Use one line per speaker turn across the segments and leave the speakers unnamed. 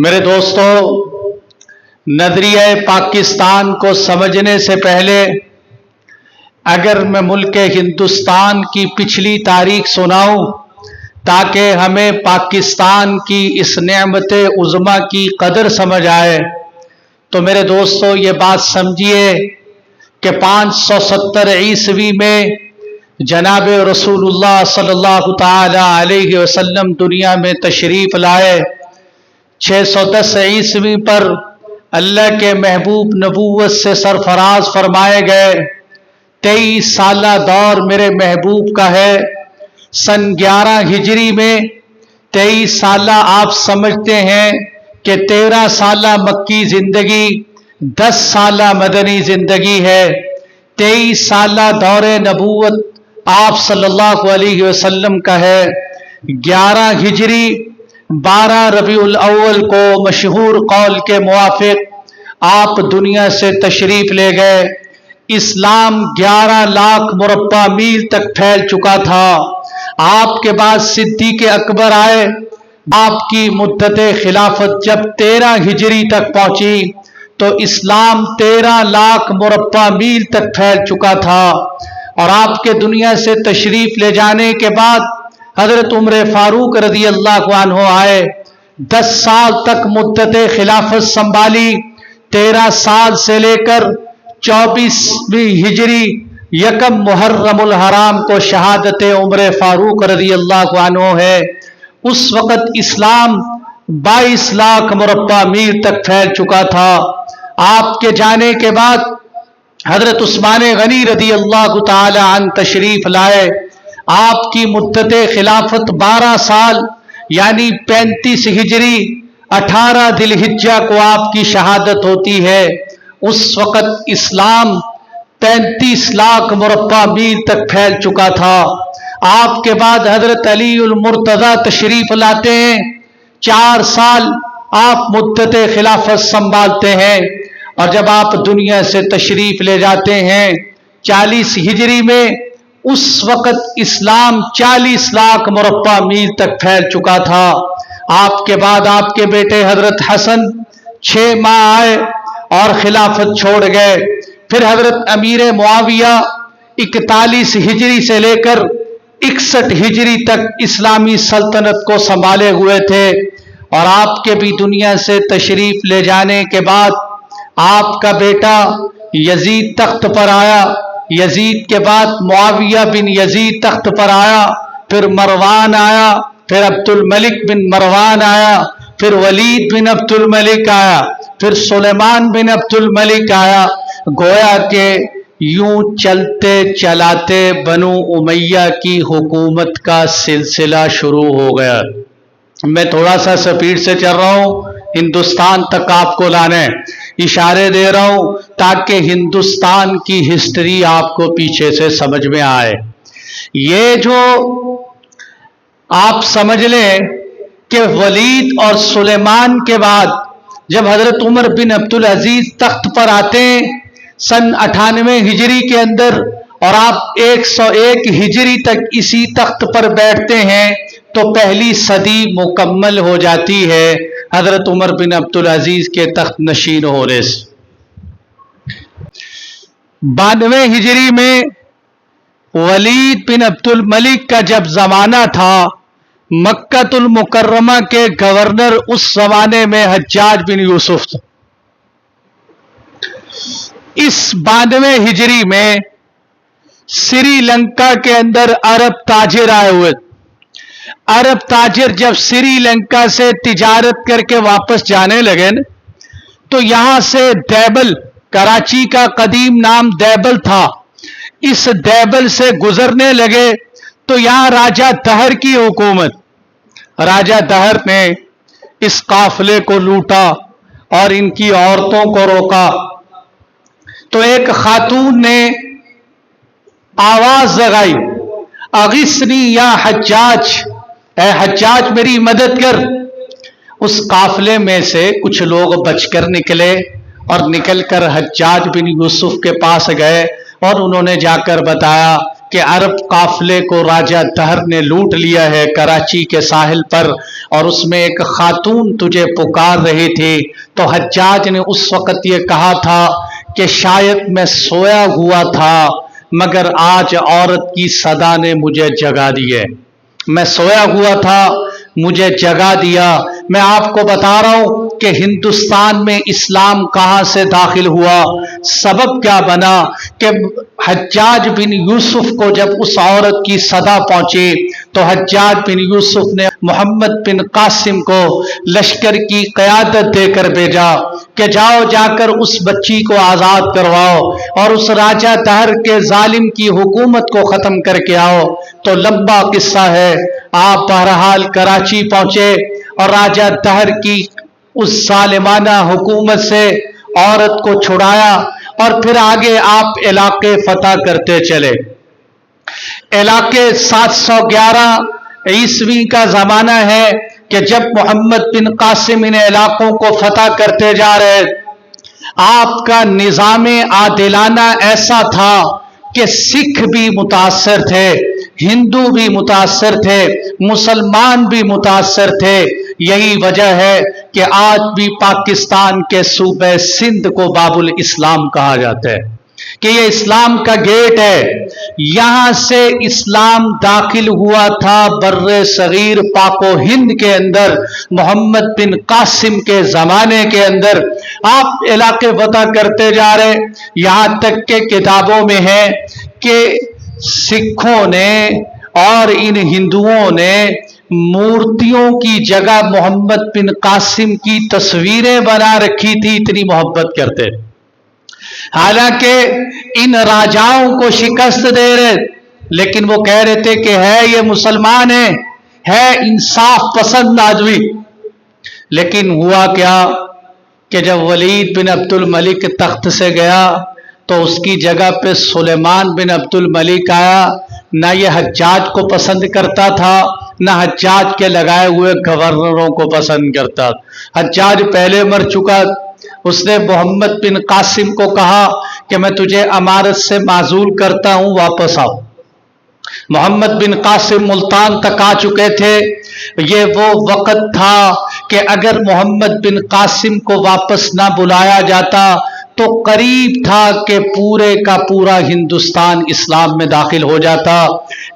میرے دوستو، نظریہ پاکستان کو سمجھنے سے پہلے اگر میں ملک ہندوستان کی پچھلی تاریخ سناؤں تاکہ ہمیں پاکستان کی اس نعمت عظمیٰ کی قدر سمجھ آئے تو میرے دوستو یہ بات سمجھیے کہ 570 عیسوی میں جناب رسول اللہ صلی اللہ تعالی علیہ وسلم دنیا میں تشریف لائے۔ 610 عیسوی پر اللہ کے محبوب نبوت سے سرفراز فرمائے گئے۔ 23 سالہ دور میرے محبوب کا ہے۔ سن 11 ہجری میں 23 سالہ آپ سمجھتے ہیں کہ 13 سالہ مکی زندگی 10 سالہ مدنی زندگی ہے۔ 23 سالہ دور نبوت آپ صلی اللہ علیہ وسلم کا ہے۔ 11 ہجری 12 ربیع الاول کو مشہور قول کے موافق آپ دنیا سے تشریف لے گئے۔ اسلام 11 لاکھ مربع میل تک پھیل چکا تھا۔ آپ کے بعد صدیق اکبر آئے۔ آپ کی مدت خلافت جب 13 ہجری تک پہنچی تو اسلام 13 لاکھ مربع میل تک پھیل چکا تھا، اور آپ کے دنیا سے تشریف لے جانے کے بعد حضرت عمر فاروق رضی اللہ عنہ آئے۔ 10 سال تک مدت خلافت سنبھالی۔ 13 سال سے لے کر 24ویں ہجری 1 محرم الحرام کو شہادت عمر فاروق رضی اللہ عنہ ہے۔ اس وقت اسلام 22 لاکھ مربع میل تک پھیل چکا تھا۔ آپ کے جانے کے بعد حضرت عثمان غنی رضی اللہ تعالی عنہ تشریف لائے۔ آپ کی مدت خلافت 12 سال یعنی 35 ہجری 18 ذی الحجہ کو آپ کی شہادت ہوتی ہے۔ اس وقت اسلام 35 لاکھ مربع میل تک پھیل چکا تھا۔ آپ کے بعد حضرت علی المرتضیٰ تشریف لاتے ہیں۔ 4 سال آپ مدت خلافت سنبھالتے ہیں، اور جب آپ دنیا سے تشریف لے جاتے ہیں 40 ہجری میں، اس وقت اسلام 40 لاکھ مربع میل تک پھیل چکا تھا۔ آپ کے بعد آپ کے بیٹے حضرت حسن 6 ماہ آئے اور خلافت چھوڑ گئے۔ پھر حضرت امیر معاویہ 41 ہجری سے لے کر 61 ہجری تک اسلامی سلطنت کو سنبھالے ہوئے تھے، اور آپ کے بھی دنیا سے تشریف لے جانے کے بعد آپ کا بیٹا یزید تخت پر آیا۔ یزید کے بعد معاویہ بن یزید تخت پر آیا، پھر مروان آیا، پھر عبد الملک بن مروان آیا، پھر ولید بن عبد الملک آیا، پھر سلیمان بن عبد الملک آیا۔ گویا کہ یوں چلتے چلاتے بنو امیہ کی حکومت کا سلسلہ شروع ہو گیا۔ میں تھوڑا سا سپیڈ سے چل رہا ہوں، ہندوستان تک آپ کو لانے اشارے دے رہا ہوں تاکہ ہندوستان کی ہسٹری آپ کو پیچھے سے سمجھ میں آئے۔ یہ جو آپ سمجھ لیں کہ ولید اور سلیمان کے بعد جب حضرت عمر بن عبدالعزیز تخت پر آتے ہیں سن 98 ہجری کے اندر، اور آپ 101 ہجری تک اسی تخت پر بیٹھتے ہیں تو پہلی صدی مکمل ہو جاتی ہے حضرت عمر بن عبدالعزیز کے تخت نشین ہونے سے۔ 92 ہجری میں ولید بن عبد الملک کا جب زمانہ تھا، مکہ المکرمہ کے گورنر اس زمانے میں حجاج بن یوسف تھا۔ اس 92 ہجری میں سری لنکا کے اندر عرب تاجر آئے ہوئے۔ عرب تاجر جب سری لنکا سے تجارت کر کے واپس جانے لگے تو یہاں سے دیبل، کراچی کا قدیم نام دیبل تھا، اس دیبل سے گزرنے لگے تو یہاں راجہ دہر کی حکومت، راجہ دہر نے اس قافلے کو لوٹا اور ان کی عورتوں کو روکا۔ تو ایک خاتون نے آواز لگائی، اغثنی یا حجاج، اے حجاج میری مدد کر۔ اس قافلے میں سے کچھ لوگ بچ کر نکلے اور نکل کر حجاج بن یوسف کے پاس گئے، اور انہوں نے جا کر بتایا کہ عرب قافلے کو راجہ دہر نے لوٹ لیا ہے کراچی کے ساحل پر، اور اس میں ایک خاتون تجھے پکار رہی تھی، تو حجاج نے اس وقت یہ کہا تھا کہ شاید میں سویا ہوا تھا مگر آج عورت کی صدا نے مجھے جگا دی ہے، میں سویا ہوا تھا مجھے جگا دیا۔ میں آپ کو بتا رہا ہوں کہ ہندوستان میں اسلام کہاں سے داخل ہوا، سبب کیا بنا کہ حجاج بن یوسف کو جب اس عورت کی صدا پہنچی تو حجاج بن یوسف نے محمد بن قاسم کو لشکر کی قیادت دے کر بھیجا کہ جاؤ جا کر اس بچی کو آزاد کرواؤ اور اس راجہ دہر کے ظالم کی حکومت کو ختم کر کے آؤ۔ تو لمبا قصہ ہے، آپ بہرحال کراچی پہنچے اور راجہ دہر کی اس ظالمانہ حکومت سے عورت کو چھڑایا، اور پھر آگے آپ علاقے فتح کرتے چلے۔ علاقے 711 عیسوی کا زمانہ ہے کہ جب محمد بن قاسم ان علاقوں کو فتح کرتے جا رہے، آپ کا نظام عادلانہ ایسا تھا کہ سکھ بھی متاثر تھے، ہندو بھی متاثر تھے، مسلمان بھی متاثر تھے۔ یہی وجہ ہے کہ آج بھی پاکستان کے صوبہ سندھ کو باب الاسلام کہا جاتا ہے کہ یہ اسلام کا گیٹ ہے، یہاں سے اسلام داخل ہوا تھا بر صغیر پاک و ہند کے اندر محمد بن قاسم کے زمانے کے اندر۔ آپ علاقے فتح کرتے جا رہے، یہاں تک کہ کتابوں میں ہے کہ سکھوں نے اور ان ہندوؤں نے مورتیوں کی جگہ محمد بن قاسم کی تصویریں بنا رکھی تھی، اتنی محبت کرتے۔ حالانکہ ان راجاؤں کو شکست دے رہے، لیکن وہ کہہ رہے تھے کہ ہے یہ مسلمان ہے انصاف پسند آدمی۔ لیکن ہوا کیا کہ جب ولید بن عبد الملک تخت سے گیا تو اس کی جگہ پہ سلیمان بن عبد الملک آیا۔ نہ یہ حجاج کو پسند کرتا تھا، نہ حجاج کے لگائے ہوئے گورنروں کو پسند کرتا۔ حجاج پہلے مر چکا، اس نے محمد بن قاسم کو کہا کہ میں تجھے امارت سے معزول کرتا ہوں، واپس آؤ۔ محمد بن قاسم ملتان تک آ چکے تھے۔ یہ وہ وقت تھا کہ اگر محمد بن قاسم کو واپس نہ بلایا جاتا تو قریب تھا کہ پورے کا پورا ہندوستان اسلام میں داخل ہو جاتا۔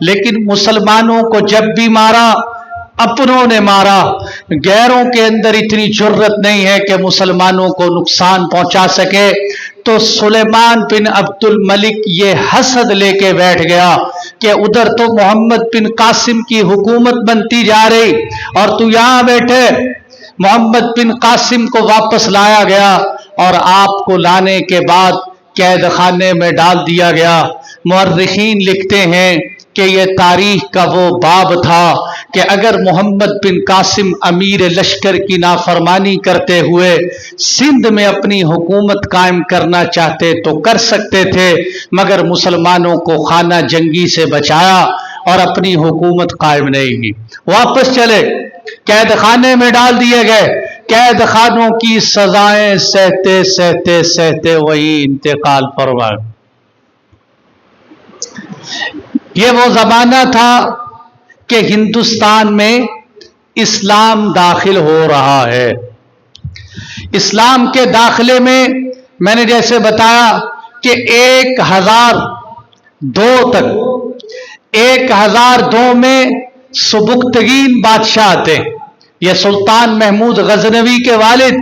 لیکن مسلمانوں کو جب بھی مارا، اپنوں نے مارا، غیروں کے اندر اتنی جرت نہیں ہے کہ مسلمانوں کو نقصان پہنچا سکے۔ تو سلیمان بن عبد الملک یہ حسد لے کے بیٹھ گیا کہ ادھر تو محمد بن قاسم کی حکومت بنتی جا رہی اور تو یہاں بیٹھے۔ محمد بن قاسم کو واپس لایا گیا اور آپ کو لانے کے بعد قید خانے میں ڈال دیا گیا۔ مورخین لکھتے ہیں کہ یہ تاریخ کا وہ باب تھا کہ اگر محمد بن قاسم امیر لشکر کی نافرمانی کرتے ہوئے سندھ میں اپنی حکومت قائم کرنا چاہتے تو کر سکتے تھے، مگر مسلمانوں کو خانہ جنگی سے بچایا اور اپنی حکومت قائم نہیں کی، واپس چلے، قید خانے میں ڈال دیے گئے۔ قید خانوں کی سزائیں سہتے سہتے سہتے وہی انتقال فرمائے۔ یہ وہ زمانہ تھا کہ ہندوستان میں اسلام داخل ہو رہا ہے۔ اسلام کے داخلے میں میں نے جیسے بتایا کہ 1002 تک، 1002 میں سبکتگین بادشاہ آتے ہیں۔ یہ سلطان محمود غزنوی کے والد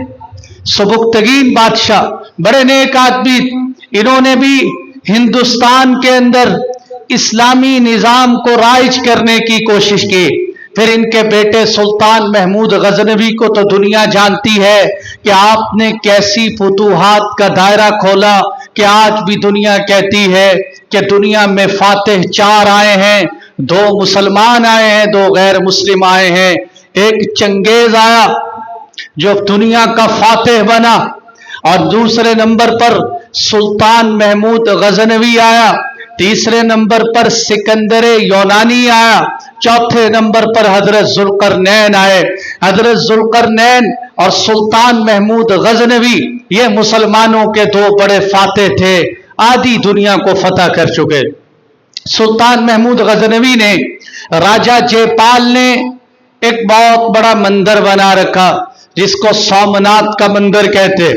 سبکتگین بادشاہ، بڑے نیک آدمی، انہوں نے بھی ہندوستان کے اندر اسلامی نظام کو رائج کرنے کی کوشش کی۔ پھر ان کے بیٹے سلطان محمود غزنوی کو تو دنیا جانتی ہے کہ آپ نے کیسی فتوحات کا دائرہ کھولا کہ آج بھی دنیا کہتی ہے کہ دنیا میں فاتح 4 آئے ہیں، 2 مسلمان آئے ہیں، 2 غیر مسلم آئے ہیں۔ ایک چنگیز آیا جو دنیا کا فاتح بنا، اور دوسرے نمبر پر سلطان محمود غزنوی آیا، تیسرے نمبر پر سکندر یونانی آیا، چوتھے نمبر پر حضرت ذوالقرنین آئے۔ حضرت ذوالقرنین اور سلطان محمود غزنوی یہ مسلمانوں کے 2 بڑے فاتح تھے، آدھی دنیا کو فتح کر چکے۔ सुल्तान महमूद गजनवी ने, राजा जयपाल ने एक बहुत बड़ा मंदिर बना रखा जिसको सोमनाथ का मंदिर कहते।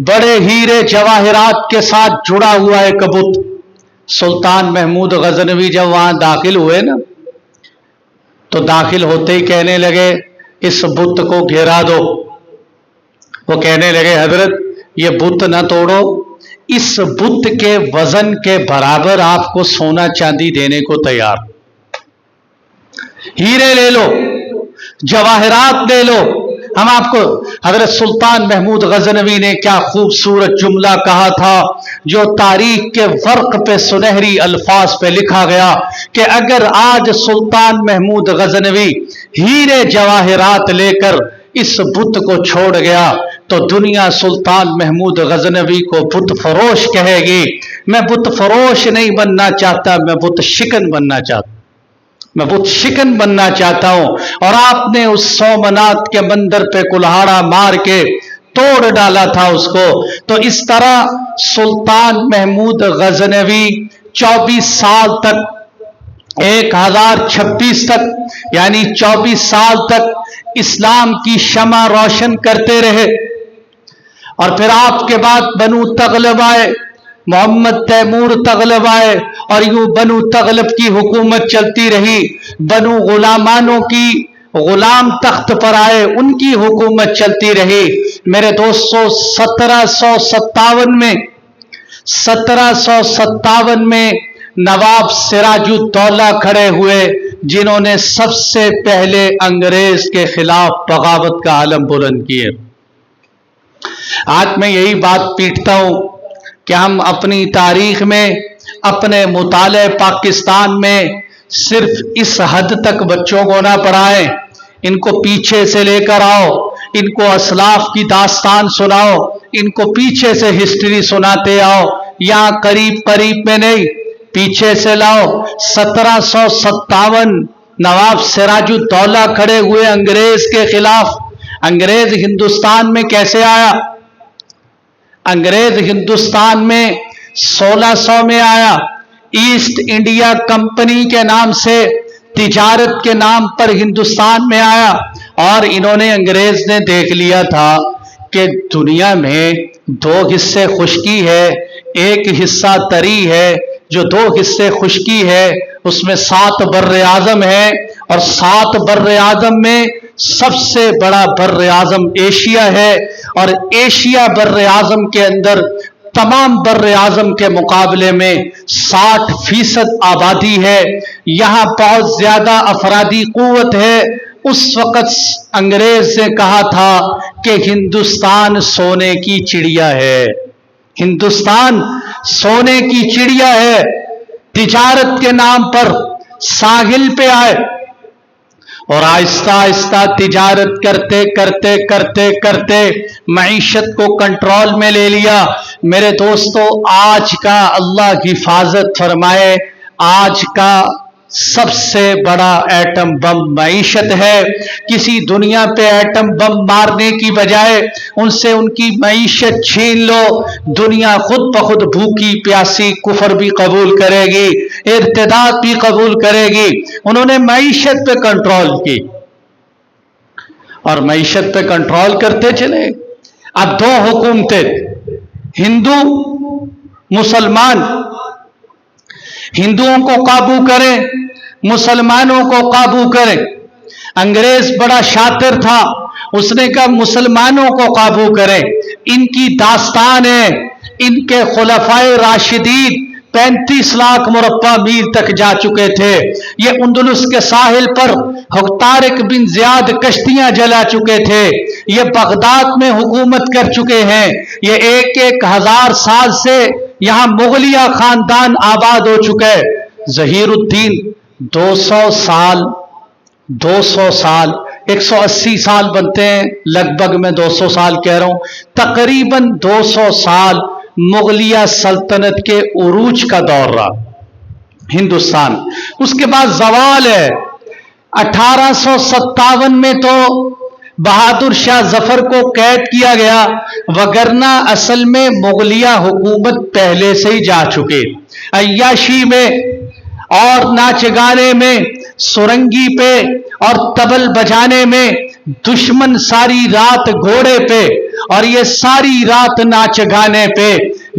बड़े हीरे जवाहरात के साथ जुड़ा हुआ एक बुत। सुल्तान महमूद गजनवी जब वहां दाखिल हुए ना, तो दाखिल होते ही कहने लगे इस बुत को घेरा दो। वो कहने लगे हजरत ये बुत ना तोड़ो, इस बुत के वजन के बराबर आपको सोना चांदी देने को तैयार, हीरे ले लो, जवाहरात ले लो, हम आपको। हजरत सुल्तान महमूद गजनवी ने क्या खूबसूरत जुमला कहा था जो तारीख के वर्क पे सुनहरी अल्फाज पे लिखा गया कि अगर आज सुल्तान महमूद गजनवी हीरे जवाहरात लेकर इस बुत को छोड़ गया तो दुनिया सुल्तान महमूद गजनवी को बुत फरोश कहेगी। मैं बुत फरोश नहीं बनना चाहता, मैं बुत शिकन बनना चाहता, मैं बुत शिकन बनना चाहता हूं। और आपने उस सोमनाथ के मंदिर पे कुल्हाड़ा मार के तोड़ डाला था उसको। तो इस तरह सुल्तान महमूद गजनवी 24 साल तक, 1026 तक, यानी 24 साल तक इस्लाम की शमा रोशन करते रहे। और फिर आपके बाद बनु तगलब आए, मोहम्मद तैमूर तगलब आए, और यूं बनु तगलब की हुकूमत चलती रही। बनु गुलामानों की गुलाम तख्त पर आए, उनकी हुकूमत चलती रही। मेरे दोस्तों 1757 में नवाब सिराजुद्दौला खड़े हुए जिन्होंने सबसे पहले अंग्रेज के खिलाफ बगावत का आलम बुलंद किए। आज मैं यही बात पीटता हूं कि हम अपनी तारीख में, अपने मुताले पाकिस्तान में सिर्फ इस हद तक बच्चों को ना पढ़ाएं, इनको पीछे से लेकर आओ, इनको असलाफ की दास्तान सुनाओ, इनको पीछे से हिस्ट्री सुनाते आओ। यहां करीब करीब में नहीं, पीछे से लाओ। 1757 नवाब सिराजुद्दौला खड़े हुए अंग्रेज के खिलाफ। अंग्रेज हिंदुस्तान में कैसे आया? अंग्रेज हिंदुस्तान में 1600 में आया। ईस्ट इंडिया कंपनी के नाम से, तिजारत के नाम पर हिंदुस्तान में आया। और इन्होंने, अंग्रेज ने देख लिया था कि दुनिया में 2 हिस्से खुश्की है, एक हिस्सा तरी है। जो 2 हिस्से खुश्की है उसमें 7 बर्रे आजम है, और 7 बर्रे आजम में सबसे बड़ा बर्रे आजम एशिया है। और एशिया बर्रे आजम के अंदर तमाम बर्रे आजम के मुकाबले में 60% आबादी है। यहां बहुत ज्यादा अफरादी कुव्वत है। उस वक्त अंग्रेज ने कहा था कि हिंदुस्तान सोने की चिड़िया है, हिंदुस्तान सोने की चिड़िया है। तिजारत के नाम पर साहिल पे आए और आहिस्ता आहिस्ता तिजारत करते करते करते करते मईशत को कंट्रोल में ले लिया। मेरे दोस्तों, आज का अल्लाह हिफाजत फरमाए, आज का सबसे बड़ा एटम बम मईशत है। किसी दुनिया पे एटम बम मारने की बजाय उनसे उनकी मईशत छीन लो, दुनिया खुद ब खुद भूखी प्यासी कुफर भी कबूल करेगी, इर्तिदाद भी कबूल करेगी। उन्होंने मईशत पे कंट्रोल की और मईशत पे कंट्रोल करते चले। अब 2 हुकूमतें, हिंदू मुसलमान, हिंदुओं को काबू करें, मुसलमानों को काबू करें। अंग्रेज बड़ा शातिर था, उसने कहा मुसलमानों को काबू करें। इनकी दास्तान है, इनके खुलफाए राशिदीन 35 लाख मुरब्बा मील तक जा चुके थे। ये उंदुलुस के साहिल पर तारिक बिन ज़ियाद कश्तियां जला चुके थे। ये बगदाद में हुकूमत कर चुके हैं। ये 1-1 हजार साल से यहां मुगलिया खानदान आबाद हो चुके हैं। जहीरुद्दीन 200 साल 180 साल बनते हैं, लगभग मैं 200 साल कह रहा हूं, तकरीबन 200 साल मुगलिया सल्तनत के उरूज का दौर रहा हिंदुस्तान। उसके बाद जवाल है। 1857 में तो बहादुर शाह जफर को कैद किया गया, वगरना असल में मुगलिया हुकूमत पहले से ही जा चुके। अय्याशी में اور नाच गाने में, सुरंगी पे और तबल बजाने में, दुश्मन सारी रात घोड़े पे और ये सारी रात नाच गाने पे।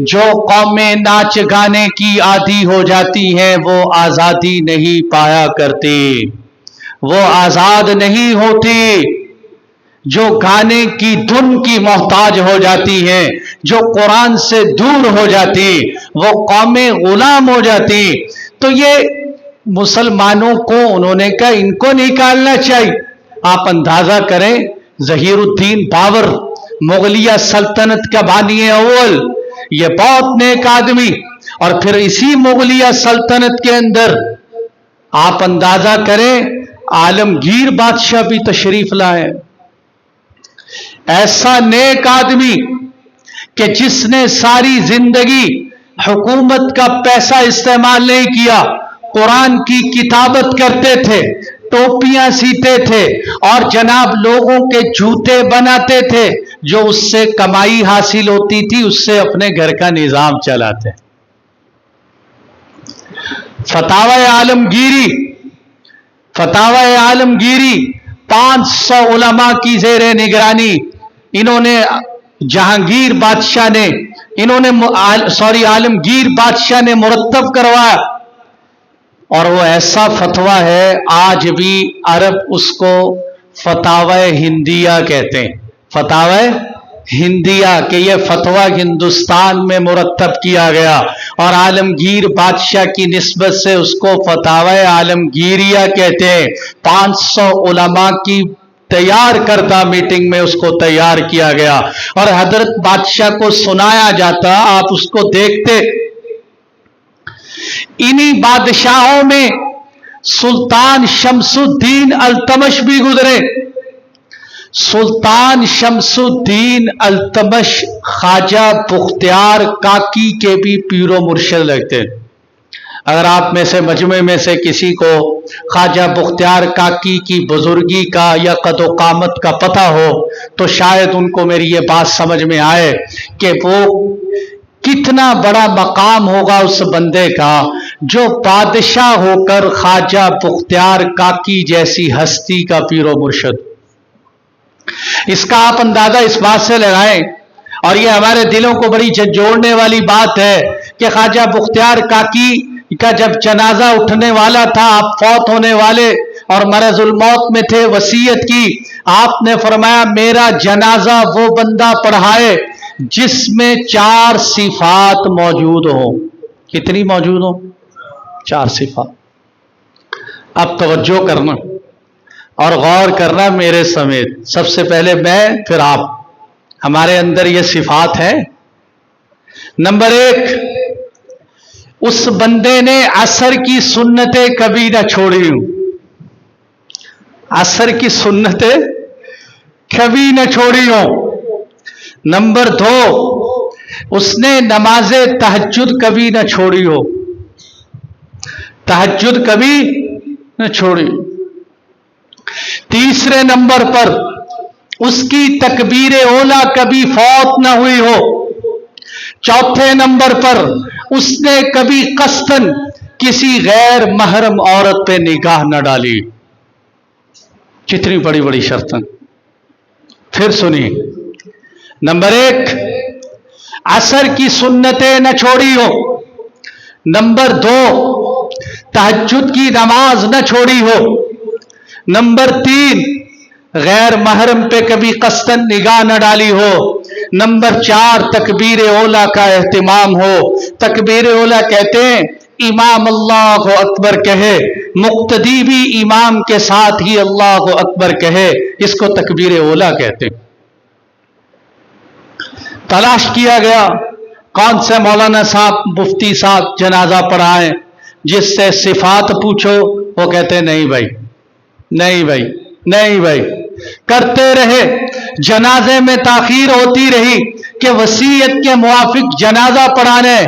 जो कौमें नाच गाने की आदी हो जाती हैं वो आजादी नहीं पाया करती, वो आजाद नहीं होती। जो गाने की धुन की मोहताज हो जाती हैं, जो कुरान से दूर हो जाती, वो कौमें गुलाम हो जाती। तो ये मुसलमानों को उन्होंने कहा इनको निकालना चाहिए। आप अंदाजा करें, जहीरुद्दीन बाबर मुगलिया सल्तनत का बानी अव्वल, ये बहुत नेक आदमी, और फिर इसी मुगलिया सल्तनत के अंदर आप अंदाजा करें आलमगीर बादशाह भी तशरीफ लाए। ऐसा नेक आदमी कि जिसने सारी जिंदगी हुकूमत का पैसा इस्तेमाल नहीं किया, कुरान की किताबत करते थे, टोपियां सीते थे और जनाब लोगों के जूते बनाते थे, जो उससे कमाई हासिल होती थी उससे अपने घर का निजाम चलाते। फतावा आलमगीरी 500 उलमा की ज़ेरे निगरानी इन्होंने जहांगीर बादशाह ने आलमगीर बादशाह ने मुरत्तब करवाया। और वो ऐसा फतवा है आज भी अरब उसको फतावा हिंदिया कहते हैं, फतावा हिंदिया, कि ये फतवा हिंदुस्तान में मुरत्तब किया गया और आलमगीर बादशाह की निस्बत से उसको फतावा आलमगीरिया कहते हैं। 500 उलमा की तैयार करता मीटिंग में उसको तैयार किया गया और हजरत बादशाह को सुनाया जाता, आप उसको देखते। इन्हीं बादशाहों में सुल्तान शमसुद्दीन अल्तमश भी गुजरे। सुल्तान शमसुद्दीन अल्तमश ख्वाजा पुख्तियार काकी के भी पीरो मुर्शिद लगते। अगर आप में से मजमे में से किसी को ख्वाजा पुख्तियार काकी की बुजुर्गी का या कदो कामत का पता हो तो शायद उनको मेरी ये बात समझ में आए कि वो कितना बड़ा मकाम होगा उस बंदे का जो बादशाह होकर ख्वाजा पुख्तियार काकी जैसी हस्ती का पीरो मुर्शिद। इसका आप अंदाजा इस बात से लगाएं, और ये हमारे दिलों को बड़ी झंझोड़ने वाली बात है कि ख्वाजा पुख्तियार काकी का जब जनाजा उठने वाला था, आप फौत होने वाले और मरजुल मौत में थे, वसीयत की, आपने फरमाया मेरा जनाजा वो बंदा पढ़ाए जिसमें 4 सिफात मौजूद हो। कितनी मौजूद हो? 4 सिफात। अब तवज्जो करना और गौर करना मेरे समेत, सबसे पहले मैं फिर आप। हमारे अंदर ये सिफात है। नंबर 1, उस बंदे ने असर की सुन्नतें कभी ना छोड़ी हूं। असर की सुन्नतें कभी ना छोड़ी हो। नंबर 2, उसने नमाजे तहज्जुद कभी ना छोड़ी हो, तहज्जुद कभी न छोड़ी। तीसरे नंबर पर उसकी तकबीर ओला कभी फौत न हुई हो। चौथे नंबर पर उसने कभी कस्तन किसी गैर महरम औरत पे निगाह न डाली। कितनी बड़ी बड़ी शर्तें। फिर सुनिए, नंबर 1, असर की सुन्नतें न छोड़ी हो। नंबर 2, तहज्जुद की नमाज न छोड़ी हो। नंबर 3, गैर महरम पे कभी कस्तन निगाह न डाली हो। नंबर 4, तकबीर ओला का एहतिमाम हो। तकबीर ओला कहते हैं इमाम अल्लाह अकबर कहे, मुक्तदी भी इमाम के साथ ही अल्लाह अकबर कहे, इसको तकबीर ओला कहते हैं। तलाश किया गया कौन से मौलाना साहब, मुफ्ती साहब जनाजा पढ़ाएं, जिससे सिफात पूछो, वो कहते नहीं भाई, नहीं भाई, नहीं भाई। करते रहे, जनाजे में ताखीर होती रही कि वसीयत के मुआफिक जनाजा पढ़ाने।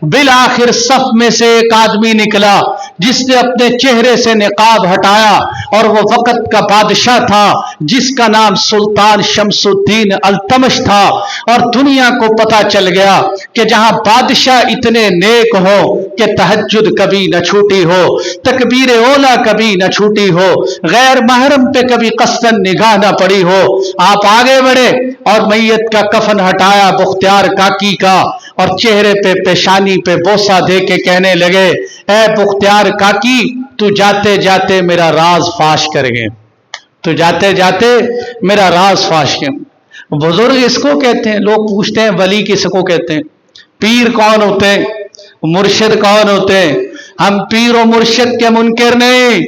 बिल आखिर सफ में से एक आदमी निकला जिसने अपने चेहरे से निकाब हटाया और वो वक्त का बादशाह था जिसका नाम सुल्तान शमसुद्दीन अल्तमश था। और दुनिया को पता चल गया कि जहां बादशाह इतने नेक हो کہ तहज्जुद कभी न छूटी हो, तकबीर ओला कभी न छूटी हो, गैर महरम पे कभी कस्तन निगाह न पड़ी हो। आप आगे बढ़े और मैयत का कफन हटाया बुख्तियार काकी का और चेहरे पे पेशानी पे बोसा दे के कहने लगे, ए बुख्तियार काकी, तू जाते जाते मेरा राज फाश कर गए, तू जाते जाते मेरा राज फाश कर। बुजुर्ग इसको कहते हैं। लोग पूछते हैं वली किसको कहते हैं, पीर कौन होते हैं, मुर्शिद कौन होते हैं। हम पीर और मुर्शिद के मुनकर नहीं,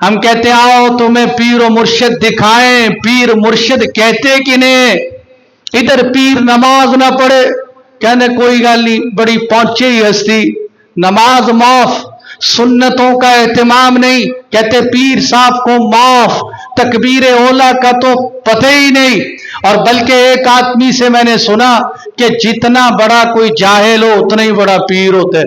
हम कहते हैं आओ तुम्हें पीर और मुर्शिद दिखाएं, पीर मुर्शिद कहते कि नहीं। इधर पीर नमाज ना पढ़े, कहने कोई गल नहीं, बड़ी पहुंची हस्ती, नमाज माफ, सुन्नतों का एहतमाम नहीं, कहते पीर साहब को माफ, तकबीर ओला का तो पता ही नहीं। और बल्कि एक आदमी से मैंने सुना कि जितना बड़ा कोई जाहिल हो उतना ही बड़ा पीर होता है।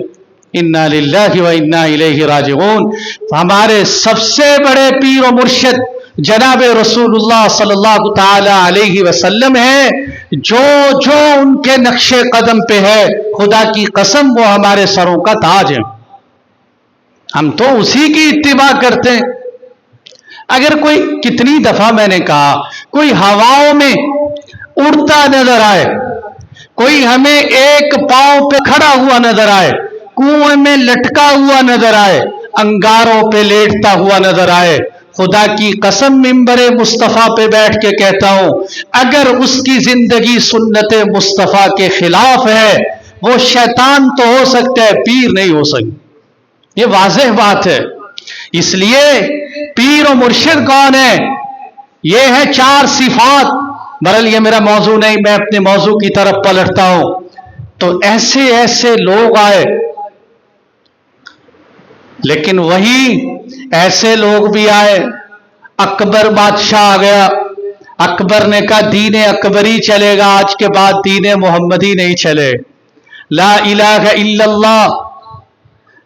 इन्ना लिल्लाहि व इन्ना इलैहि राजिऊन। हमारे सबसे बड़े पीर और मुर्शिद जनाब रसूलुल्लाह सल्लल्लाहु ताला अलैहि वसल्लम है। जो जो उनके नक्शे कदम पे है, खुदा की कसम वो हमारे सरों का ताज है। हम तो उसी की इत्तिबा करते हैं। अगर कोई, कितनी दफा मैंने कहा, कोई हवाओं में उड़ता नजर आए, कोई हमें एक पांव पे खड़ा हुआ नजर आए, कुएं में लटका हुआ नजर आए, अंगारों पे लेटता हुआ नजर आए, खुदा की कसम मिंबरे मुस्तफा पे बैठ के कहता हूं, अगर उसकी जिंदगी सुन्नत मुस्तफा के खिलाफ है, वो शैतान तो हो सकता है, पीर नहीं हो सकता। ये वाज़ेह बात है। इसलिए पीर और मुर्शिद कौन है, ये है चार सिफात। बहरहाल ये मेरा मौजू नहीं, मैं अपने मौजू की तरफ पलटता हूं। तो ऐसे ऐसे लोग आए, लेकिन वही ऐसे लोग भी आए। अकबर बादशाह आ गया, अकबर ने कहा दीन अकबरी चलेगा, आज के बाद दीन मोहम्मदी नहीं चले। ला इलाहा इल्लल्लाह,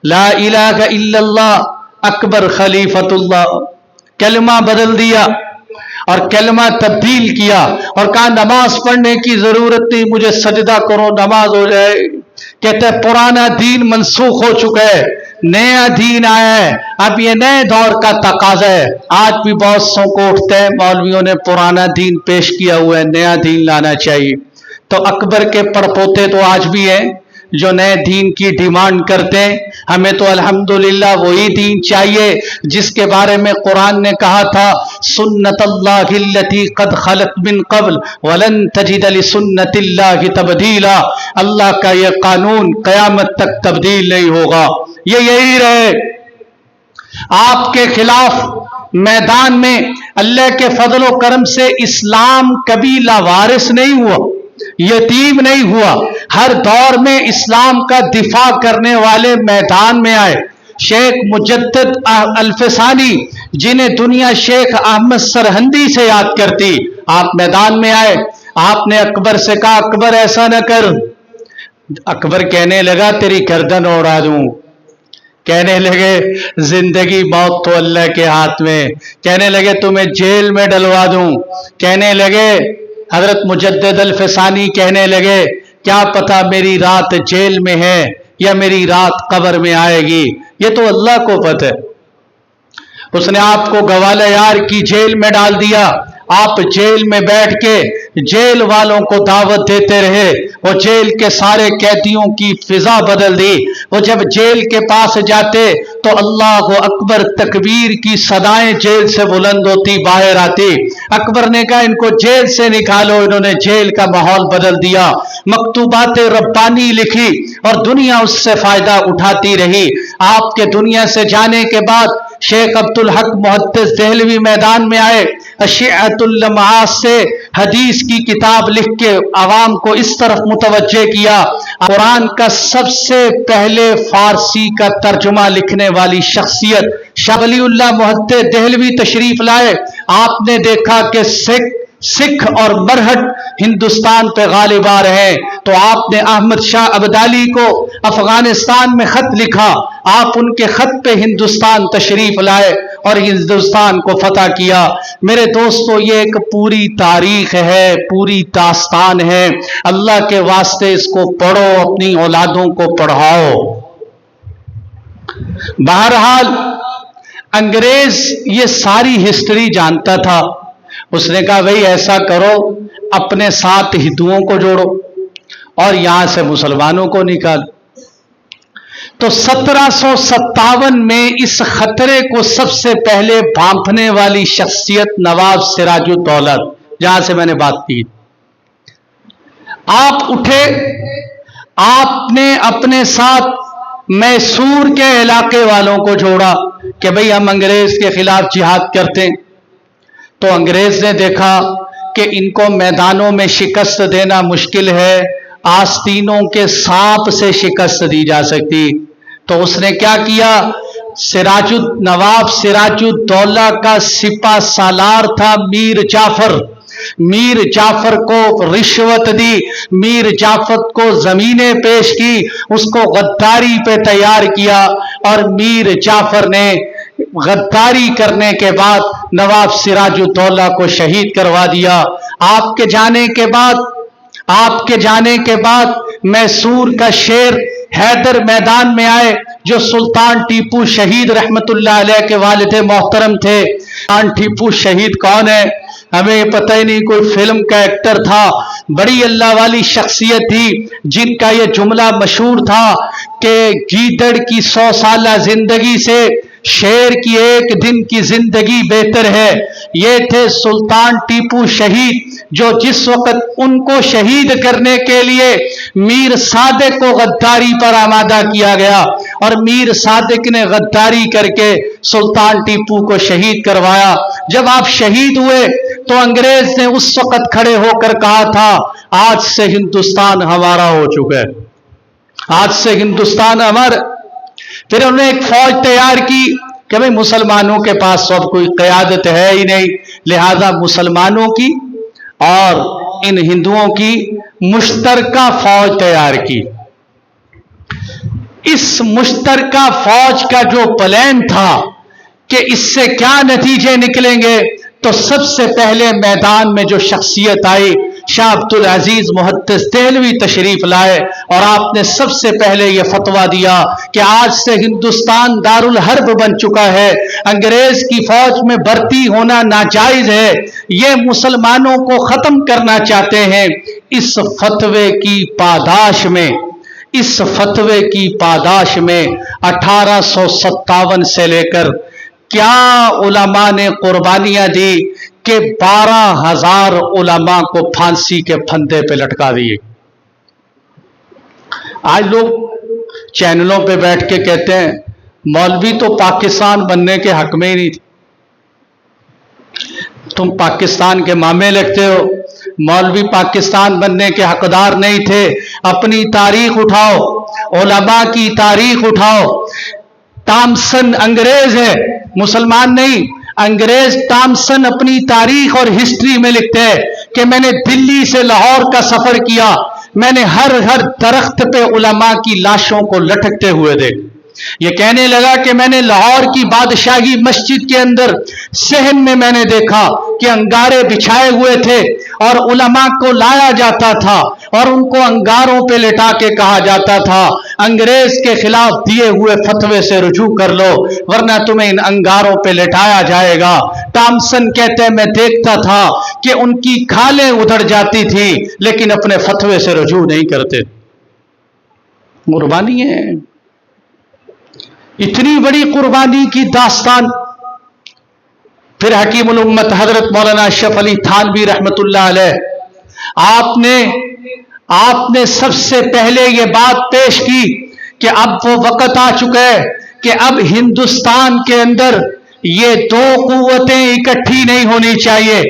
ला इलाहा इल्लल्लाह, अकबर खलीफतुल्लाह, कलमा बदल दिया और कलमा तब्दील किया और कहा नमाज पढ़ने की जरूरत नहीं, मुझे सजदा करो नमाज हो जाए। कहते हैं पुराना दीन मनसूख हो चुका है, नया दीन आया है, अब ये नए दौर का तकाजा है। आज भी बहुत सौ को उठते हैं, मौलवियों ने पुराना दीन पेश किया हुआ है, नया दीन लाना चाहिए। तो अकबर के पड़पोते तो आज भी हैं जो नए दीन की डिमांड करते हैं। हमें तो अल्हम्दुलिल्लाह वही दीन चाहिए जिसके बारे में कुरान ने कहा था, सुन्नतल्लाहि अल्लती कद खलत मिन कब्ल वलन तजिद लिसुन्नतिल्लाहि तब्दीला। अल्लाह का ये कानून कयामत तक तब्दील नहीं होगा, ये यही रहे। आपके खिलाफ मैदान में अल्लाह के फजल व करम से इस्लाम कभी लावारिस नहीं हुआ, यतीम नहीं हुआ। हर दौर में इस्लाम का दिफा करने वाले मैदान में आए। शेख मुजद्दिद अल्फसानी, जिन्हें दुनिया शेख अहमद सरहंदी से याद करती, आप मैदान में आए। आपने अकबर से कहा अकबर ऐसा न कर। अकबर कहने लगा तेरी गर्दन उड़ा दूं। कहने लगे जिंदगी मौत तो अल्लाह के हाथ में। कहने लगे तुम्हें जेल में डलवा दूं। कहने लगे हजरत मुजद्दिद अल्फसानी कहने लगे क्या पता मेरी रात जेल में है या मेरी रात कब्र में आएगी, ये तो अल्लाह को पता है। उसने आपको गवाला यार की जेल में डाल दिया। आप जेल में बैठ के जेल वालों को दावत देते रहे। वो जेल के सारे कैदियों की फिजा बदल दी। वो जब जेल के पास जाते तो अल्लाह अकबर तकबीर की सदाएं जेल से बुलंद होती, बाहर आती। अकबर ने कहा इनको जेल से निकालो। इन्होंने जेल का माहौल बदल दिया, मकतूबात रब्बानी लिखी और दुनिया उससे फायदा उठाती रही। आपके दुनिया से जाने के बाद शेख अब्दुल हक मुहद्दिस देहलवी मैदान में आए। अशिअतुल लम्हात से हदीस की किताब लिख के आवाम को इस तरफ मुतवज्जे किया। कुरान का सबसे पहले फारसी का तर्जुमा लिखने वाली शख्सियत शाह वलीउल्लाह मुहद्दिस देहलवी तशरीफ लाए। आपने देखा कि सिख और मरहट हिंदुस्तान पे गालिब आ रहे हैं, तो आपने अहमद शाह अब्दाली को अफगानिस्तान में खत लिखा। आप उनके खत पे हिंदुस्तान तशरीफ लाए और हिंदुस्तान को फतह किया। मेरे दोस्तों, ये एक पूरी तारीख है, पूरी दास्तान है। अल्लाह के वास्ते इसको पढ़ो, अपनी औलादों को पढ़ाओ। बहरहाल अंग्रेज ये सारी हिस्ट्री जानता था। उसने कहा भाई ऐसा करो, अपने साथ हिंदुओं को जोड़ो और यहां से मुसलमानों को निकालो। तो 1757 में इस खतरे को सबसे पहले भांपने वाली शख्सियत नवाब सिराजुद्दौला, जहां से मैंने बात की, आप उठे, आपने अपने साथ मैसूर के इलाके वालों को जोड़ा कि भाई हम अंग्रेज के खिलाफ जिहाद करते हैं। तो अंग्रेज ने देखा कि इनको मैदानों में शिकस्त देना मुश्किल है, आस्तीनों के सांप से शिकस्त दी जा सकती। तो उसने क्या किया, नवाब सिराजुद्दौला का सिपा सालार था मीर जाफर। मीर जाफर को रिश्वत दी, मीर जाफर को जमीनें पेश की, उसको गद्दारी पे तैयार किया और मीर जाफर ने गद्दारी करने के बाद नवाब सिराजुद्दौला को शहीद करवा दिया। आपके जाने के बाद मैसूर का शेर हैदर मैदान में आए, जो सुल्तान टीपू शहीद रहमतुल्लाह अलैह के वालिद मोहतरम थे। सुल्तान टीपू शहीद कौन है हमें पता ही नहीं, कोई फिल्म का एक्टर था, बड़ी अल्लाह वाली शख्सियत थी, जिनका ये जुमला मशहूर था कि गीदड़ की 100 साल जिंदगी से शेर की एक दिन की जिंदगी बेहतर है। ये थे सुल्तान टीपू शहीद, जो जिस वक्त उनको शहीद करने के लिए मीर सादिक को गद्दारी पर आमादा किया गया और मीर सादिक ने गद्दारी करके सुल्तान टीपू को शहीद करवाया। जब आप शहीद हुए तो अंग्रेज ने उस वक्त खड़े होकर कहा था आज से हिंदुस्तान हमारा हो चुका है, आज से हिंदुस्तान हमारा। फिर उन्होंने एक फौज तैयार की कि भाई मुसलमानों के पास सब कोई क़यादत है ही नहीं, लिहाजा मुसलमानों की और इन हिंदुओं की मुश्तरका फौज तैयार की। इस मुश्तरका फौज का जो प्लान था कि इससे क्या नतीजे निकलेंगे, तो सबसे पहले मैदान में जो शख्सियत आई, शाह अब्दुल अजीज मुहद्दिस देहलवी तशरीफ लाए और आपने सबसे पहले यह फतवा दिया कि आज से हिंदुस्तान दारुल हर्ब बन चुका है, अंग्रेज की फौज में भर्ती होना नाजायज है, ये मुसलमानों को खत्म करना चाहते हैं। इस फतवे की पादाश में 1857 से लेकर क्या उलमा ने कुर्बानियां दी कि 12,000 उलमा को फांसी के फंदे पे लटका दिए। आज लोग चैनलों पे बैठ के कहते हैं मौलवी तो पाकिस्तान बनने के हक में ही नहीं थे, तुम पाकिस्तान के मामे लगते हो, मौलवी पाकिस्तान बनने के हकदार नहीं थे। अपनी तारीख उठाओ, उलमा की तारीख उठाओ। टॉमसन अंग्रेज है, मुसलमान नहीं। अंग्रेज टॉमसन अपनी तारीख और हिस्ट्री में लिखते हैं कि मैंने दिल्ली से लाहौर का सफर किया, मैंने हर दरख्त पे उलमा की लाशों को लटकते हुए देखा। ये कहने लगा कि मैंने लाहौर की बादशाही मस्जिद के अंदर सहन में मैंने देखा कि अंगारे बिछाए हुए थे और उलमा को लाया जाता था और उनको अंगारों पे लिटा के कहा जाता था अंग्रेज के खिलाफ दिए हुए फतवे से रुजू कर लो वरना तुम्हें इन अंगारों पे लिटाया जाएगा। टॉमसन कहते हैं मैं देखता था कि उनकी खालें उधड़ जाती थी लेकिन अपने फतवे से रुजू नहीं करते। कुर्बानी है, इतनी बड़ी कुर्बानी की दास्तान। फिर हकीमुल उम्मत हजरत मौलाना अशरफ अली थानवी रहमतुल्लाह अलैह, आपने सबसे पहले ये बात पेश की कि अब वो वक्त आ चुका है कि अब हिंदुस्तान के अंदर ये दो कुव्वतें इकट्ठी नहीं होनी चाहिए,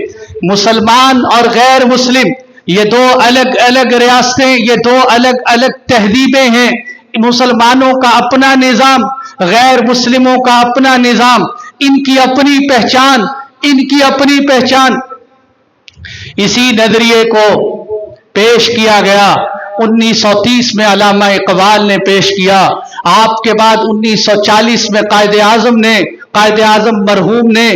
मुसलमान और गैर मुस्लिम, ये दो अलग अलग रियासतें, ये दो अलग अलग तहजीबें हैं। मुसलमानों का अपना निजाम, गैर मुस्लिमों का अपना निजाम, इनकी अपनी पहचान, इनकी अपनी पहचान। इसी नजरिए को पेश किया गया 1930 में अल्लामा इकबाल ने पेश किया। आपके बाद 1940 में कायदे आजम मरहूम ने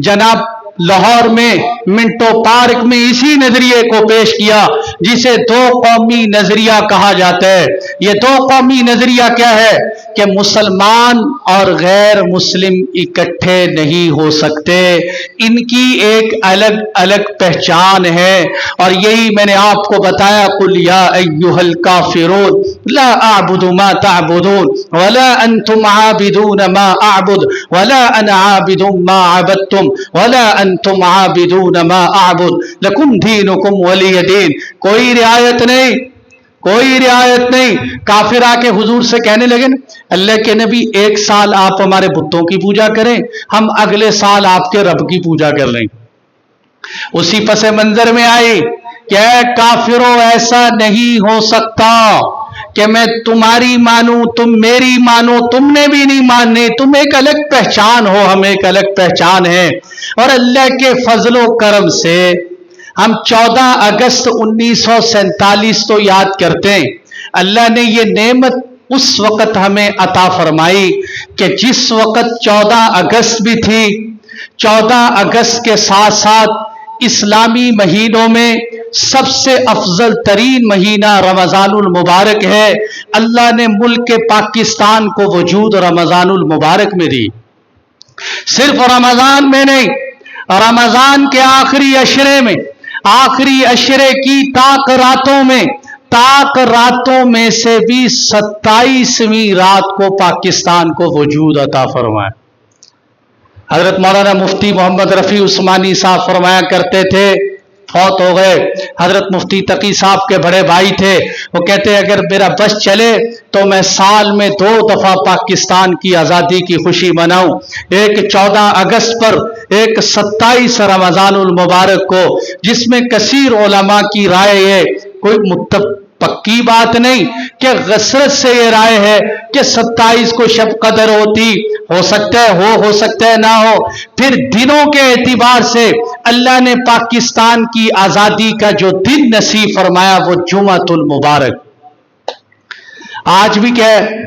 जनाब लाहौर में मिंटो पार्क में इसी नजरिए को पेश किया जिसे दो कौमी नजरिया कहा जाता है। यह दो कौमी नजरिया क्या है کہ مسلمان اور غیر مسلم اکٹھے نہیں ہو سکتے، ان کی ایک الگ الگ پہچان ہے، اور یہی میں نے آپ کو بتایا، قل یا ایھا الکافرون لا اعبد ما تعبدون ولا انتم عابدون ما اعبد ولا انا عابد ما عبدتم ولا انتم عابدون ما اعبد لکم دینکم ولی دین۔ کوئی رعایت نہیں، کوئی رعایت نہیں۔ کافر آ کے حضور سے کہنے لگے نا، اللہ کے نبی ایک سال آپ ہمارے بتوں کی پوجا کریں، ہم اگلے سال آپ کے رب کی پوجا کر لیں۔ اسی پس منظر میں آئی کہ اے کافروں، ایسا نہیں ہو سکتا کہ میں تمہاری مانوں تم میری مانو، تم نے بھی نہیں ماننی، تم ایک الگ پہچان ہو، ہم ایک الگ پہچان ہے۔ اور اللہ کے فضل و کرم سے ہم 14 اگست 1947 تو یاد کرتے ہیں، اللہ نے یہ نعمت اس وقت ہمیں عطا فرمائی کہ جس وقت 14 اگست بھی تھی، 14 اگست کے ساتھ ساتھ اسلامی مہینوں میں سب سے افضل ترین مہینہ رمضان المبارک ہے۔ اللہ نے ملک پاکستان کو وجود رمضان المبارک میں دی، صرف رمضان میں نہیں، رمضان کے آخری عشرے میں، آخری عشرے کی تاک راتوں میں سے بھی 27ویں رات کو پاکستان کو وجود عطا فرمایا۔ حضرت مولانا مفتی محمد رفیع عثمانی صاحب فرمایا کرتے تھے، فوت ہو گئے، حضرت مفتی تقی صاحب کے بڑے بھائی تھے، وہ کہتے اگر میرا بس چلے تو میں سال میں 2 دفعہ پاکستان کی آزادی کی خوشی مناؤں، ایک 14 اگست پر، ایک 27 رمضان المبارک کو، جس میں کثیر علماء کی رائے ہے، کوئی پکی بات نہیں کہ غسرت سے یہ رائے ہے کہ 27 کو شب قدر ہوتی، ہو سکتا ہے ہو سکتا ہے نہ ہو۔ پھر دنوں کے اعتبار سے اللہ نے پاکستان کی آزادی کا جو دن نصیب فرمایا وہ جمعۃ المبارک، آج بھی کیا ہے؟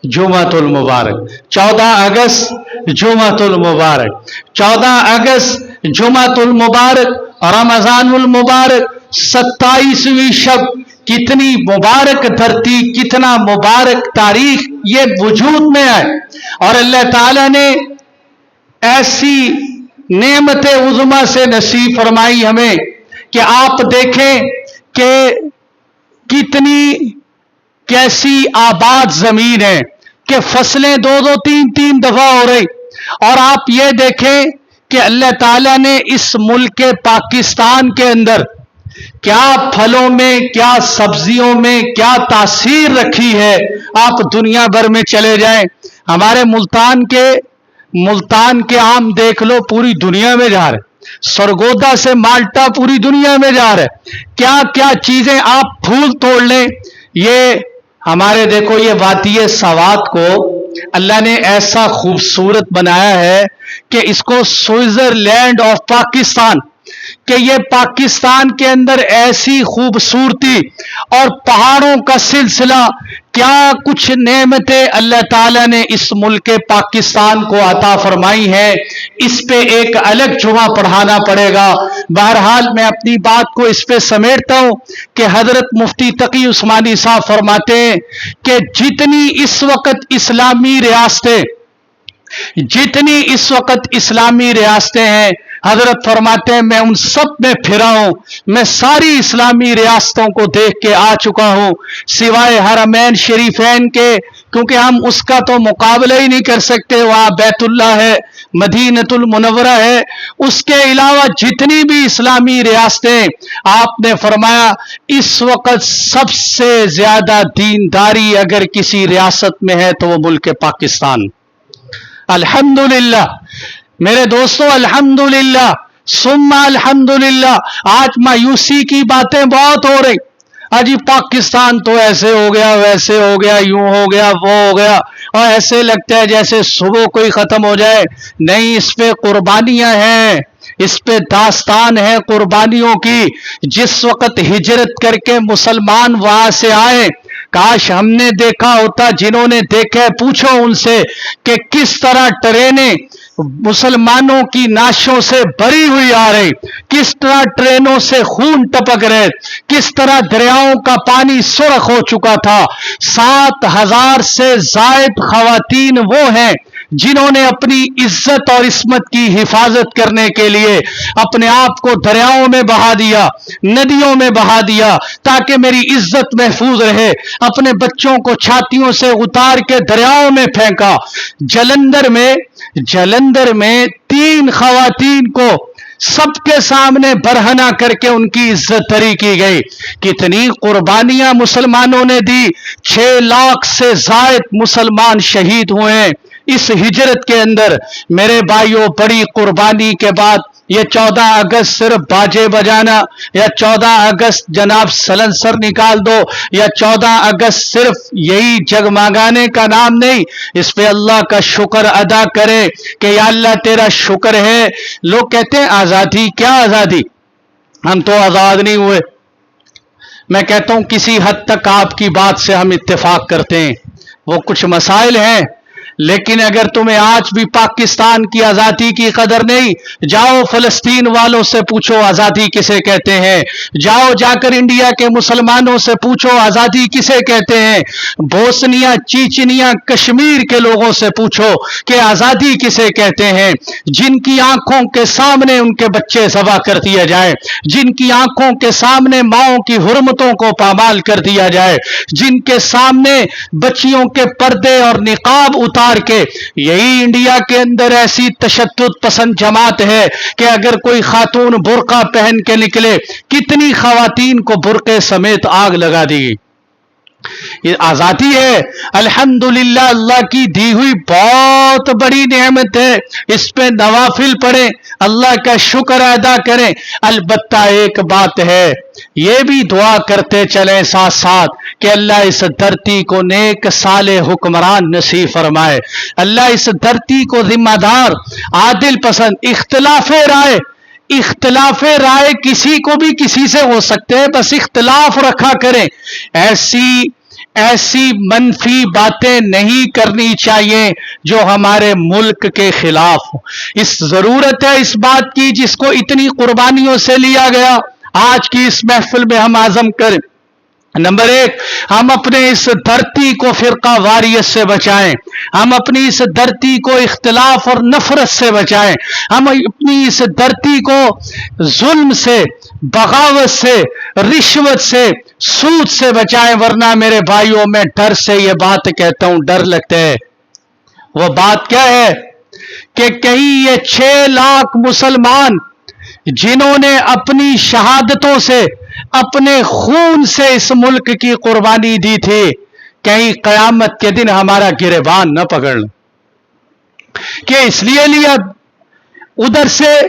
جمعۃ المبارک، 14 اگست جمعۃ المبارک، 14 اگست جمعۃ المبارک، رمضان المبارک، 27ویں شب، کتنی مبارک دھرتی، کتنا مبارک تاریخ یہ وجود میں آئے، اور اللہ تعالیٰ نے ایسی نعمت عظمیٰ سے نصیب فرمائی ہمیں کہ آپ دیکھیں کہ کیسی آباد زمین ہے کہ فصلیں 2 3 دفعہ ہو رہی، اور آپ یہ دیکھیں کہ اللہ تعالیٰ نے اس ملک پاکستان کے اندر کیا پھلوں میں، کیا سبزیوں میں کیا تاثیر رکھی ہے۔ آپ دنیا بھر میں چلے جائیں، ہمارے ملتان کے آم دیکھ لو، پوری دنیا میں جا رہے، سرگودا سے مالٹا پوری دنیا میں جا رہے، کیا کیا چیزیں، آپ پھول توڑ لیں۔ یہ ہمارے دیکھو یہ وادی سوات کو اللہ نے ایسا خوبصورت بنایا ہے کہ اس کو سوئٹزرلینڈ آف پاکستان، کہ یہ پاکستان کے اندر ایسی خوبصورتی اور پہاڑوں کا سلسلہ، کیا کچھ نعمتیں اللہ تعالیٰ نے اس ملک پاکستان کو عطا فرمائی ہیں، اس پہ ایک الگ جمعہ پڑھانا پڑے گا۔ بہرحال میں اپنی بات کو اس پہ سمیٹتا ہوں کہ حضرت مفتی تقی عثمانی صاحب فرماتے ہیں کہ جتنی اس وقت اسلامی ریاستیں ہیں، حضرت فرماتے ہیں میں ان سب میں پھرا ہوں، میں ساری اسلامی ریاستوں کو دیکھ کے آ چکا ہوں، سوائے حرمین شریفین کے، کیونکہ ہم اس کا تو مقابلہ ہی نہیں کر سکتے، وہاں بیت اللہ ہے، مدینۃ المنورہ ہے، اس کے علاوہ جتنی بھی اسلامی ریاستیں، آپ نے فرمایا اس وقت سب سے زیادہ دینداری اگر کسی ریاست میں ہے تو وہ ملک پاکستان۔ الحمدللہ میرے دوستو، الحمدللہ ثم الحمدللہ۔ آج مایوسی کی باتیں بہت ہو رہی، جی پاکستان تو ایسے ہو گیا، ویسے ہو گیا، یوں ہو گیا، وہ ہو گیا، اور ایسے لگتا ہے جیسے صبح کوئی ختم ہو جائے۔ نہیں، اس پہ قربانیاں ہیں، اس پہ داستان ہے قربانیوں کی۔ جس وقت ہجرت کر کے مسلمان وہاں سے آئے، کاش ہم نے دیکھا ہوتا، جنہوں نے دیکھا پوچھو ان سے کہ کس طرح ٹرینیں، मुसलमानों की नाशों से भरी हुई आ रही, किस तरह ट्रेनों से खून टपक रहे, किस तरह दरियाओं का पानी सुर्ख हो चुका था। 7,000 से जायद खवातीन वो हैं जिन्होंने अपनी इज्जत और इस्मत की हिफाजत करने के लिए अपने आप को दरियाओं में बहा दिया, नदियों में बहा दिया, ताकि मेरी इज्जत महफूज रहे। अपने बच्चों को छातियों से उतार के दरियाओं में फेंका। जलंधर में 3 खवातीन को सबके सामने बरहना करके उनकी इज्जत तरी की गई। कितनी कुर्बानियां मुसलमानों ने दी। 6 लाख से जायद मुसलमान शहीद हुए इस हिजरत के अंदर। मेरे भाइयों, बड़ी कुर्बानी के बाद ये 14 अगस्त सिर्फ बाजे बजाना, या 14 अगस्त जनाब सलंसर निकाल दो, या 14 अगस्त सिर्फ यही जगमगाने का नाम नहीं। इस पे अल्लाह का शुक्र अदा करें कि या अल्लाह तेरा शुक्र है। लोग कहते हैं आजादी, क्या आजादी, हम तो आजाद नहीं हुए। मैं कहता हूं किसी हद तक आपकी बात से हम इत्तेफाक करते हैं, वो कुछ मसाइल हैं, लेकिन अगर तुम्हें आज भी पाकिस्तान की आजादी की कदर नहीं, जाओ फलस्तीन वालों से पूछो आजादी किसे कहते हैं। जाओ जाकर इंडिया के मुसलमानों से पूछो आजादी किसे कहते हैं। बोस्निया, चीचनिया, कश्मीर के लोगों से पूछो कि आजादी किसे कहते हैं। जिनकी आंखों के सामने उनके बच्चे ज़बह कर दिए जाए, जिनकी आंखों के सामने माओं की हुर्मतों को पामाल कर दिया जाए, जिनके सामने बच्चियों के पर्दे और निकाब उतार के, यही इंडिया के अंदर ऐसी तशद्दुद पसंद जमात है कि अगर कोई खातून बुर्का पहन के निकले, कितनी खवातीन को बुर्के समेत आग लगा दी। ये आजादी है, अल्हम्दुलिल्लाह, अल्लाह की दी हुई बहुत बड़ी नेमत है। इस पे नवाफिल पढ़ें, अल्लाह का शुक्र अदा करें। अलबत्ता एक बात है, ये भी दुआ करते चलें साथ साथ कि अल्लाह इस धरती को नेक साले हुक्मरान नसीब फरमाए। अल्लाह इस धरती को जिम्मेदार, आदिल पसंद, इख्तिलाफ राय किसी को भी किसी से हो सकते हैं, बस इख्तिलाफ रखा करें। ऐसी मनफी बातें नहीं करनी चाहिए जो हमारे मुल्क के खिलाफ हो। इस जरूरत है इस बात की जिसको इतनी कुर्बानियों से लिया गया, आज की इस महफिल में हम आज़म करें। नंबर 1, हम अपने इस धरती को फिरका वारियत से बचाएं, हम अपनी इस धरती को इख्तिलाफ और नफरत से बचाएं, हम अपनी इस धरती को जुल्म से, बगावत से, रिश्वत से, सूद से बचाएं। वरना मेरे भाइयों, मैं डर से ये बात कहता हूं, डर लगता है। वो बात क्या है कि कहीं ये 6 लाख मुसलमान जिन्होंने अपनी शहादतों से, अपने खून से इस मुल्क की कुर्बानी दी थी, कहीं कयामत के दिन हमारा गिरेबान न पकड़ लें कि इसलिए लिया उधर से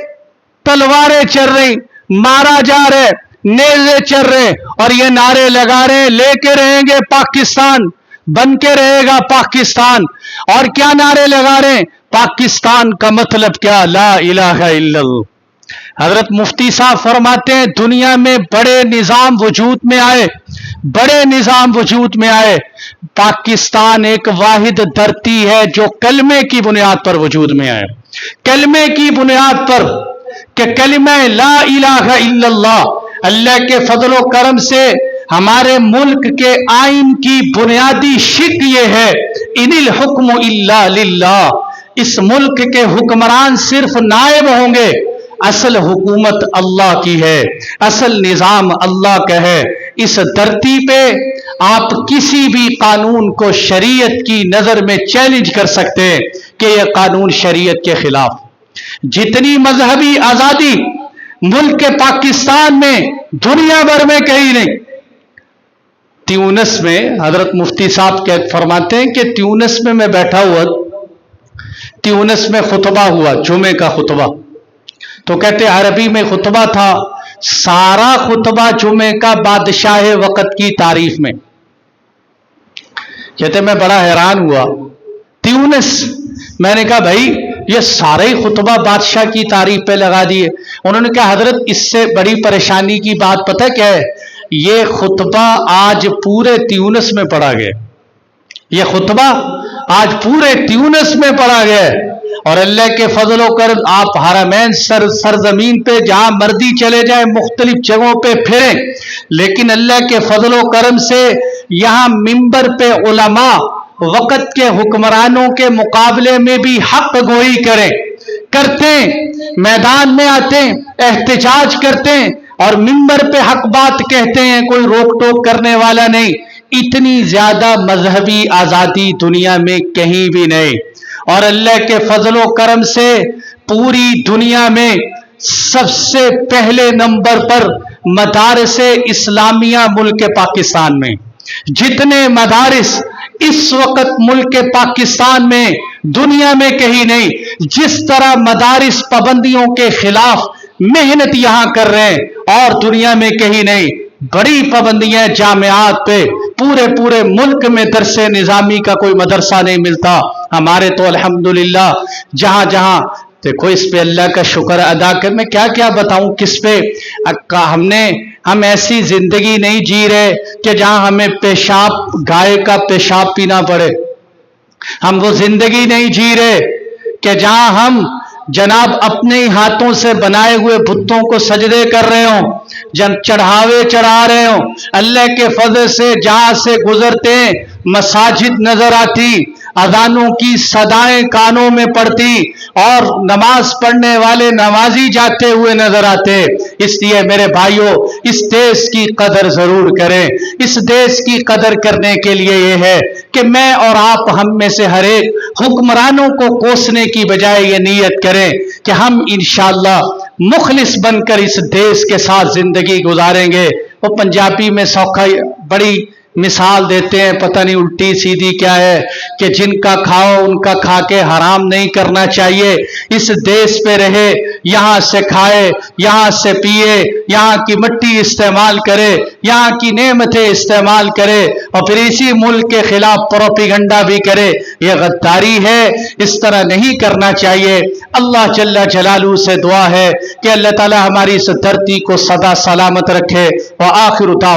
तलवारें चल रही, मारा जा रहे, नेज़े चल रहे, और ये नारे लगा रहे लेके रहेंगे पाकिस्तान, बन के रहेगा पाकिस्तान। और क्या नारे लगा रहे, पाकिस्तान का मतलब क्या, ला इलाहा इल्लल्लाह। हजरत मुफ्ती साहब फरमाते हैं, दुनिया में बड़े निजाम वजूद में आए, बड़े निजाम वजूद में आए, पाकिस्तान एक वाहिद धरती है जो कलमे की बुनियाद पर वजूद में आए। कलमे की बुनियाद पर कि कलमा ला इलाहा इल्लल्लाह, अल्लाह के फजलो करम से हमारे मुल्क के आइन की बुनियादी शिक ये है, इनिल हुक्म इल्ला लिल्लाह, इस मुल्क के हुक्मरान सिर्फ नायब होंगे, असल हुकूमत अल्लाह की है, असल निजाम अल्लाह का है। इस धरती पे आप किसी भी कानून को शरीयत की नजर में चैलेंज कर सकते हैं कि यह कानून शरीयत के खिलाफ। जितनी मजहबी आजादी मुल्क के पाकिस्तान में, दुनिया भर में कहीं नहीं। ट्यूनिस में हजरत मुफ्ती साहब फरमाते हैं कि ट्यूनिस में मैं बैठा हुआ, ट्यूनिस में खुतबा हुआ, जुमे का खुतबा, तो कहते अरबी में खुतबा था, सारा खुतबा जुमे का बादशाह वक़्त की तारीफ में। कहते मैं बड़ा हैरान हुआ, ट्यूनिस, मैंने कहा भाई ये सारे ही खुतबा बादशाह की तारीफ पे लगा दिए। उन्होंने कहा हजरत इससे बड़ी परेशानी की बात पता क्या है, ये खुतबा आज पूरे ट्यूनिस में पढ़ा गया, ये खुतबा आज पूरे ट्यूनिस में पढ़ा गया, اور اللہ کے فضل و کرم آپ حرمین سرزمین پہ جہاں مردی چلے جائیں مختلف جگہوں پہ پھریں، لیکن اللہ کے فضل و کرم سے یہاں منبر پہ علماء وقت کے حکمرانوں کے مقابلے میں بھی حق گوئی کرتے ہیں، میدان میں آتے ہیں، احتجاج کرتے ہیں اور منبر پہ حق بات کہتے ہیں، کوئی روک ٹوک کرنے والا نہیں۔ اتنی زیادہ مذہبی آزادی دنیا میں کہیں بھی نہیں، اور اللہ کے فضل و کرم سے پوری دنیا میں سب سے پہلے نمبر پر مدارس اسلامیہ ملک پاکستان میں۔ جتنے مدارس اس وقت ملک پاکستان میں دنیا میں کہیں نہیں، جس طرح مدارس پابندیوں کے خلاف محنت یہاں کر رہے ہیں اور دنیا میں کہیں نہیں، بڑی پابندیاں جامعات پہ پورے ملک میں درس نظامی کا کوئی مدرسہ نہیں ملتا۔ ہمارے تو الحمدللہ جہاں جہاں دیکھو، اس پہ اللہ کا شکر ادا کر، میں کیا بتاؤں کس پہ، ہم ایسی زندگی نہیں جی رہے کہ جہاں ہمیں گائے کا پیشاب پینا پڑے، ہم وہ زندگی نہیں جی رہے کہ جہاں ہم جناب اپنے ہاتھوں سے بنائے ہوئے بتوں کو سجدے کر رہے ہوں، چڑھاوے چڑھا رہے ہوں۔ اللہ کے فضل سے جہاں سے گزرتے ہیں مساجد نظر آتی، اذانوں کی صدائیں کانوں میں پڑتی اور نماز پڑھنے والے نمازی جاتے ہوئے نظر آتے۔ اس لیے میرے بھائیوں، اس دیش کی قدر ضرور کریں۔ اس دیش کی قدر کرنے کے لیے یہ ہے کہ میں اور آپ ہم میں سے ہر ایک حکمرانوں کو کوسنے کی بجائے یہ نیت کریں کہ ہم انشاءاللہ مخلص بن کر اس دیش کے ساتھ زندگی گزاریں گے۔ وہ پنجابی میں سوکھا بڑی مثال دیتے ہیں، پتہ نہیں الٹی سیدھی کیا ہے، کہ جن کا کھاؤ ان کا کھا کے حرام نہیں کرنا چاہیے۔ اس دیش پہ رہے، یہاں سے کھائے، یہاں سے پیے، یہاں کی مٹی استعمال کرے، یہاں کی نعمتیں استعمال کرے اور پھر اسی ملک کے خلاف پروپیگنڈا بھی کرے، یہ غداری ہے، اس طرح نہیں کرنا چاہیے۔ اللہ جل جلالہ سے دعا ہے کہ اللہ تعالی ہماری اس دھرتی کو سدا سلامت رکھے۔ وآخر دعوانا